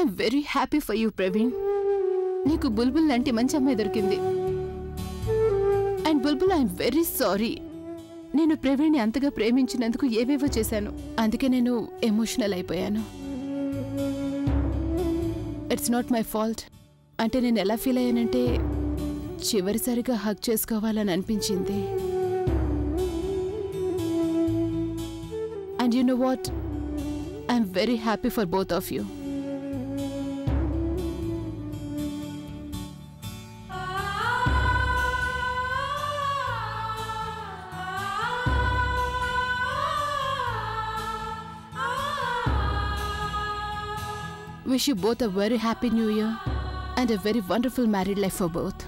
I'm very happy for you Praveen. నీకు బుల్బుల్ లాంటి మంచి అమ్మాయి దొరికింది. And Bulbul I'm very sorry. నేను ప్రవీణ్ని అంతగా ప్రేమించినందుకు ఏవేవో చేశాను. అందుకే నేను ఎమోషనల్ అయిపోయాను. It's not my fault. అంటే నేను ఎలా ఫీల్ అయ్యానంటే చివరిసారిగా హగ్ చేసుకోవాలని అనిపించింది. And you know what? I'm very happy for both of you. Wish you both a very happy new year and a very wonderful married life for both.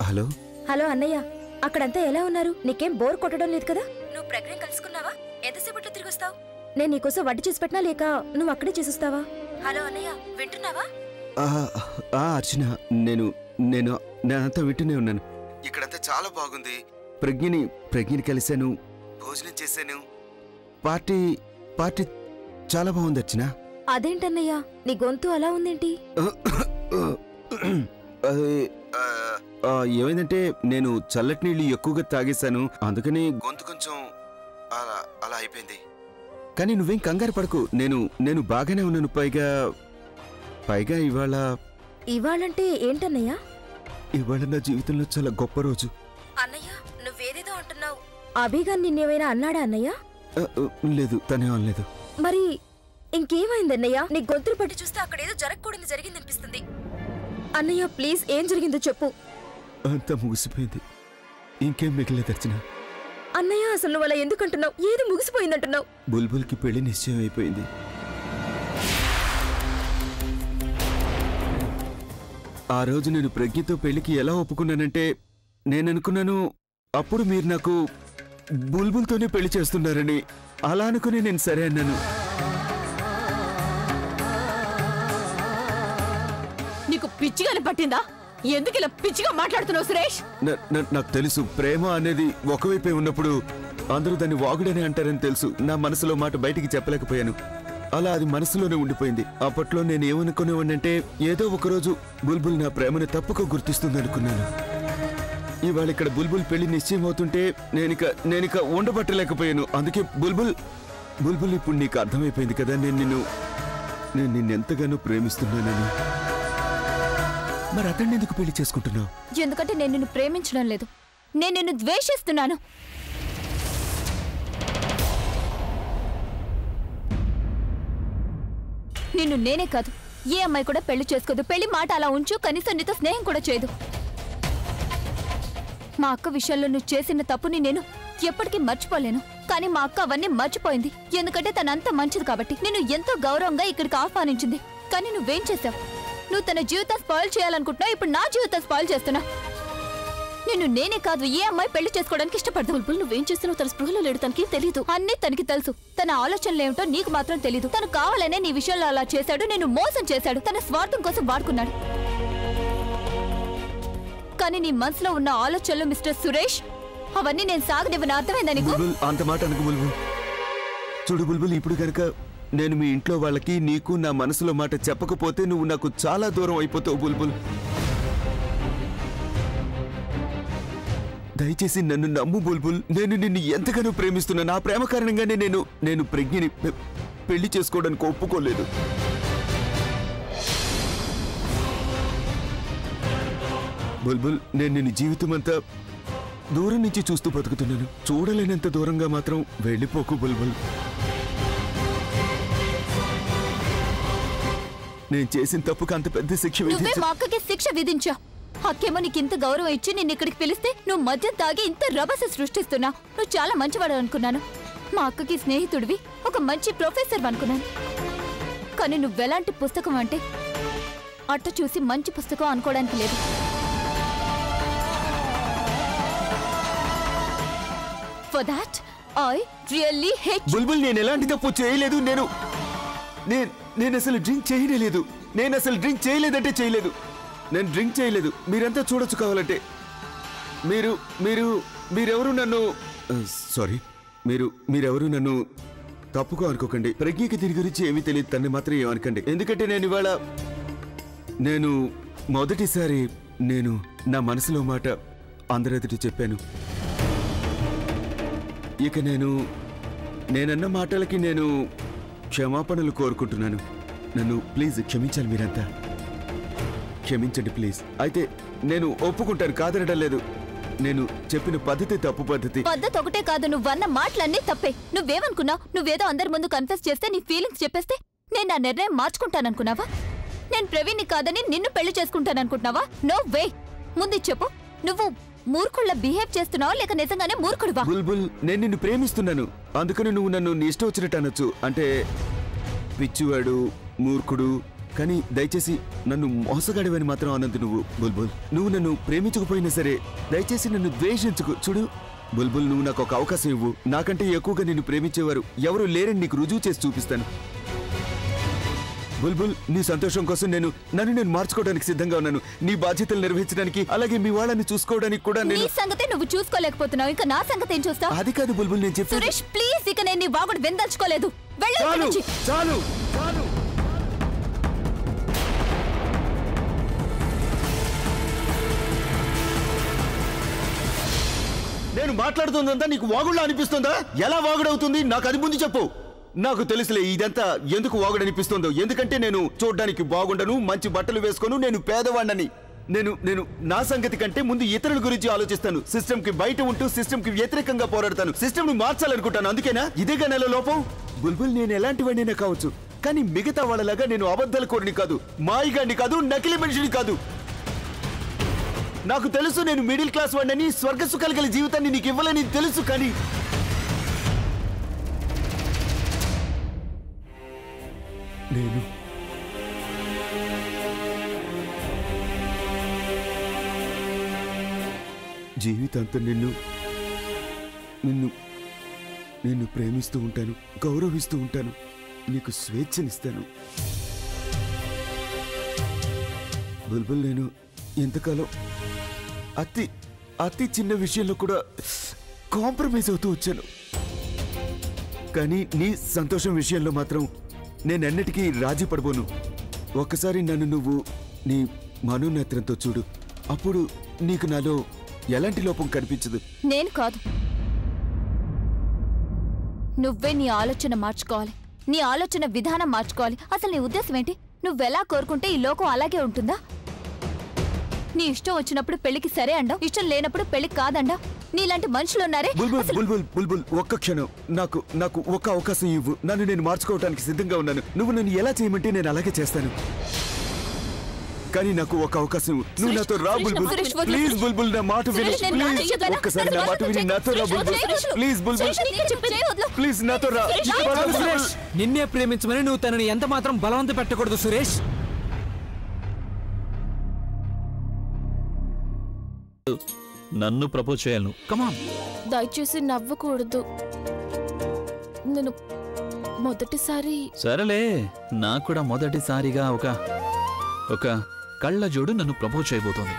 Hello hello అన్నయ్య, అక్కడంతా ఎలా ఉన్నారు? నీకేం bore కొట్టడం లేదు కదా? నువ్వు ప్రజ్ఞ కలుసుకున్నావా? ఎంతసేపట్లో తిరిగి వస్తావు? నేను నీకోసం వడ్డీ చేసి పెట్టినా లేక నువ్వు అక్కడే చేసిస్తావా? హలో అన్నయ్య, వింటున్నావా? అర్చన, నేనంతా వింటూనే ఉన్నాను. ఇక్కడంతా చాలా బాగుంది. ప్రజ్ఞని కలిశాను, భోజనం చేశాను. పార్టీ చాలా బాగుంది అర్చన. అదేంటన్నయ్య, నీ గొంతు అలా ఉందేంటి? ఏమైందంటే నేను చల్లటి నీళ్ళు ఎక్కువగా తాగేశాను, అందుకని గొంతు కొంచెం అలా అయిపోయింది. కానీ నువ్వేం కంగారు పడకు, నేను బాగానే ఉన్నాను. పైగా ఇవాళంటే ఏంటన్నయ్య? ఇవాళ నా జీవితంలో చాలా గొప్ప రోజు. అన్నయ్య, నువ్వేదేదో అంటున్నావు. అభిగా నిన్నేమైనా అన్నాడా అన్నయ్య? లేదు, తనే అనలేదు. మరి ఇంకేమైందన్నయ్య? నీ గొంతులు పట్టి చూస్తే అక్కడేదో జరగకూడదు జరిగిందనిపిస్తుంది. అన్నయ్య ప్లీజ్, ఏం జరిగిందో చెప్పు. అంతా ముగిసిపోయింది, ఇంకేం మిగలేదు అర్చన. అన్నయ్య, అసలు నువ్వు అలా ఎందుకంటున్నావు? ఏది ముగిసిపోయిందంటున్నావు? బుల్బుల్కి పెళ్లి నిశ్చయం అయిపోయింది. ఆ రోజు నేను ప్రజ్ఞతో పెళ్లికి ఎలా ఒప్పుకున్నానంటే, నేననుకున్నాను అప్పుడు మీరు నాకు బుల్బుల్తోనే పెళ్లి చేస్తున్నారని. అలా అనుకుని నేను సరే అన్నాను. నీకు పిచ్చిగానే పట్టిందా? ఎందుకు ఇలా పిచ్చిగా మాట్లాడుతున్నావు సురేష్? నాకు తెలుసు, ప్రేమ అనేది ఒకవైపే ఉన్నప్పుడు అందరూ దాన్ని వాగుడని అంటారని తెలుసు. నా మనసులో మాట బయటికి చెప్పలేకపోయాను. అలా అది మనసులోనే ఉండిపోయింది. అప్పట్లో నేను ఏమనుకునేవాడినంటే, ఏదో ఒకరోజు బుల్బుల్ నా ప్రేమను తప్పక గుర్తిస్తుంది అనుకున్నాను. ఇవాళ ఇక్కడ బుల్బుల్ పెళ్లి నిశ్చయం అవుతుంటే నేనిక ఉండబట్టలేకపోయాను. అందుకే బుల్బుల్ ఇప్పుడు నీకు అర్థమైపోయింది కదా నేను నిన్నెంతగానో ప్రేమిస్తున్నానని. మరి అతన్ని ఎందుకు పెళ్లి చేసుకుంటున్నావు? ఎందుకంటే నేను నిన్ను ప్రేమించడం లేదు, నేను నిన్ను ద్వేషిస్తున్నాను. నిన్ను నేనే కాదు, ఏ అమ్మాయి కూడా పెళ్లి చేసుకోదు. పెళ్లి మాట అలా ఉంచు, కనీసం నీతో స్నేహం కూడా చేయదు. మా అక్క విషయంలో నువ్వు చేసిన తప్పుని నేను ఎప్పటికీ మర్చిపోలేను. కానీ మా అక్క అవన్నీ మర్చిపోయింది, ఎందుకంటే తనంత మంచిది కాబట్టి. నేను ఎంతో గౌరవంగా ఇక్కడికి ఆహ్వానించింది. కానీ నువ్వేం చేశావు? నువ్వు తన జీవితం స్పాయిల్ చేయాలనుకుంటున్నావు, ఇప్పుడు నా జీవితం స్పాయిల్ చేస్తున్నా. నిన్ను నేనే కాదు, ఏ అమ్మాయి పెళ్లి చేసుకోవడానికి ఇష్టపడదు. బుల్బుల్, నువ్వేం చేస్తున్నావు? తన స్పృహలో లేడు, తనకి తెలీదు. అన్నీ తనకి తెలుసు. తన ఆలోచనలు ఏమిటో నీకు మాత్రం తెలీదు. తను కావాలనే నీ విషయంలో అలా చేశాడు, నేను మోసం చేశాడు, తన స్వార్థం కోసం వాడుకున్నాడు. కానీ నీ మనసులో ఉన్న ఆలోచనలు మిస్టర్ సురేష్, అవన్నీ నేను సాగనివ్వను. అర్థమైందా నీకు? అంత మాట అనుకు బుల్బుల్. చూడు బుల్బుల్, ఇప్పుడు కనుక నేను మీ ఇంట్లో వాళ్ళకి నీకు నా మనసులో మాట చెప్పకపోతే నువ్వు నాకు చాలా దూరం అయిపోతావు బుల్బుల్. దయచేసి నన్ను నమ్ము బుల్బుల్. నేను నిన్ను ఎంతగానో ప్రేమిస్తున్నా. నా ప్రేమ కారణంగానే నేను ప్రజ్ఞని పెళ్లి చేసుకోవడానికి ఒప్పుకోలేదు. బుల్బుల్, నేను నిన్ను జీవితం అంతా దూరం నుంచి చూస్తూ బతుకుతున్నాను. చూడలేనంత దూరంగా మాత్రం వెళ్ళిపోకు బుల్బుల్. నేను చేసిన తప్పుకు అంత పెద్ద శిక్ష నువ్వే మా అక్కకి శిక్ష విధించా. అక్కేమో నీకు ఇంత గౌరవం ఇచ్చి నిన్ను ఇక్కడికి పిలిస్తే నువ్వు మద్యం తాగి ఇంత రభస సృష్టిస్తున్నా. నువ్వు చాలా మంచివాడు అనుకున్నాను. మా అక్కకి స్నేహితుడివి, ఒక మంచి ప్రొఫెసర్ అనుకున్నాను. కానీ నువ్వెలాంటి పుస్తకం అంటే అట్ట చూసి మంచి పుస్తకం అనుకోవడానికి లేదు. For that I really hate. Bulbul, నేను ఎలాంటి తప్పు చేయలేదు. నేను అసలు డ్రింక్ చేయలేదు. నేను అసలు డ్రింక్ చేయలేదంటే చేయలేదు. నేను డ్రింక్ చేయలేదు. మీరంతా చూడొచ్చు కావాలంటే. మీరెవరు నన్ను సారీ మీరెవరు నన్ను తప్పుకో అనుకోకండి. ప్రజ్ఞకి దీని గురించి ఏమీ తెలియదు. తన్ని మాత్రం ఏమనకండి. ఎందుకంటే నేను మొదటిసారి నా మనసులో మాట అందరి ఎదుట చెప్పాను. ఇక నేనన్న మాటలకి నేను క్షమాపణలు కోరుకుంటున్నాను. నన్ను ప్లీజ్ క్షమించాలి. మీరంతా క్షమించండి ప్లీజ్. అయితే నేను ఒప్పుకుంటాను, కాదనడం లేదు. నేను చెప్పిన పద్ధతి తప్పు పద్ధతి. పద్ధతి ఒకటే కాదు, నువ్వన్న మాటలన్నీ తప్పే. నువ్వేమనుకున్నావు? నువ్వేదో అందరి ముందు కన్ఫెస్ చేస్తే నీ ఫీలింగ్స్ చెప్పేస్తే నేను నా నిర్ణయం మార్చుకుంటాననుకున్నావా? నేను ప్రవీణ్ని కాదని నిన్ను పెళ్లి చేసుకుంటాననుకుంటున్నావా? No way. ముందు చెప్పు, నువ్వు మూర్ఖుళ్ళ బిహేవ్ చేస్తున్నావా లేక నిజంగానే మూర్ఖుడువా? బుల్బుల్, నేను నిన్ను ప్రేమిస్తున్నాను. అందుకని నువ్వు నన్ను నీ ఇష్టం వచ్చినట్టు అనొచ్చు. అంటే పిచ్చివాడు, మూర్ఖుడు, కానీ దయచేసి నన్ను మోసగాడివని మాత్రం అనద్దు నువ్వు. బుల్బుల్, నువ్వు నన్ను ప్రేమించకపోయినా సరే దయచేసి నన్ను ద్వేషించుకు. చూడు బుల్బుల్, నువ్వు నాకు ఒక అవకాశం ఇవ్వు. నాకంటే ఎక్కువగా నిన్ను ప్రేమించేవారు ఎవరు లేరని నీకు రుజువు చేసి చూపిస్తాను. బుల్బుల్, నీ సంతోషం కోసం నన్ను మార్చుకోవడానికి సిద్ధంగా ఉన్నాను. నీ బాధ్యతలు నిర్వహించడానికి, అలాగే మీ వాళ్ళని చూసుకోవడానికి కూడా. నీ సంగతి నువ్వు చూసుకోలేకపోతున్నావు, ఇంకా నా సంగతి ఏం చూస్తావు? అది కాదు బుల్బుల్, నేను చెప్పాను. సురేష్ ప్లీజ్, ఇక నేను నీ వాగుడు విందల్చుకోలేదు. చాలు. నేను మాట్లాడుతుందంతా నీకు వాగుడులా అనిపిస్తుందా? ఎలా వాగుడవుతుంది నాకు అది ముందు చెప్పు. నాకు తెలుసులే ఇదంతా ఎందుకు వాగుడు అనిపిస్తుందో. ఎందుకంటే నేను చూడ్డానికి బాగుండను, మంచి బట్టలు వేసుకోను, నేను పేదవాడినని. నేను నా సంగతి కంటే ముందు ఇతరుల గురించి ఆలోచిస్తాను. సిస్టమ్ కి బయట ఉంటూ సిస్టమ్ కి వ్యతిరేకంగా పోరాడతాను. సిస్టమ్ ని మార్చాలనుకుంటాను. అందుకేనా ఇదేగా నెల లోపం? బుల్బుల్, నేను ఎలాంటి వాడినైనా కావచ్చు, కానీ మిగతా వాళ్ళలాగా నేను అబద్ధాల కోరిని కాదు, మాయిగాడిని కాదు, నకిలీ మనిషిని కాదు. నాకు తెలుసు నేను మిడిల్ క్లాస్ వాడిని, స్వర్గ సుఖాలు గల జీవితాన్ని నీకు ఇవ్వాలని తెలుసు. కానీ నేను జీవితాంతం నిన్ను ప్రేమిస్తూ ఉంటాను, గౌరవిస్తూ ఉంటాను, నీకు స్వేచ్ఛనిస్తాను. బుల్బుల్, నేను ఎంతకాలం అతి చిన్న విషయంలో కూడా కాంప్రమైజ్ అవుతూ వచ్చాను. కానీ నీ సంతోషం విషయంలో మాత్రం నేనన్నిటికీ రాజీ పడబోను. ఒక్కసారి నన్ను నువ్వు నీ మనోనేత్రంతో చూడు, అప్పుడు నీకు నాలో ఎలాంటి లోపం కనిపించదు. నేను కాదు, నువ్వే నీ ఆలోచన మార్చుకోవాలి, నీ ఆలోచన విధానం మార్చుకోవాలి. అసలు నీ ఉద్దేశం ఏంటి? నువ్వెలా కోరుకుంటే ఈ లోకం అలాగే ఉంటుందా? నీ ఇష్టం వచ్చినప్పుడు పెళ్లికి సరే అండావు, ఇష్టం లేనప్పుడు పెళ్లికి కాదండావు. నీలాంటి మనుషులు ఉన్నారే. బుల్బుల్, ఒక్క క్షణం నాకు ఒక్క అవకాశం ఇవ్వు. నన్ను నేను మార్చుకోవడానికి సిద్ధంగా ఉన్నాను. నువ్వు నన్ను ఎలా చేయమంటే నేను అలాగే చేస్తాను. కానీ నాకు ఒక అవకాశం. నువ్వు నాతో రా బుల్బుల్, ప్లీజ్ బుల్బుల్, నా మాట విను. ఒక్కసారి నా మాట విని నాతో రా బుల్బుల్, ప్లీజ్ బుల్బుల్, ప్లీజ్ నాతో రా. సురేష్, నిన్నే ప్రేమించమని నువ్వు తనని ఎంత మాత్రం బలవంత పెట్టకూడదు సురేష్. నన్ను ప్రపోజ్ చేయాలి నువ్వు. కమాన్. దయచేసి నవ్వకూడదు. నేను మొదటిసారి. సరేలే, నాకు కూడా మొదటిసారిగా ఒక కళ్ళ జోడు నన్ను ప్రపోజ్ చేయబోతోంది.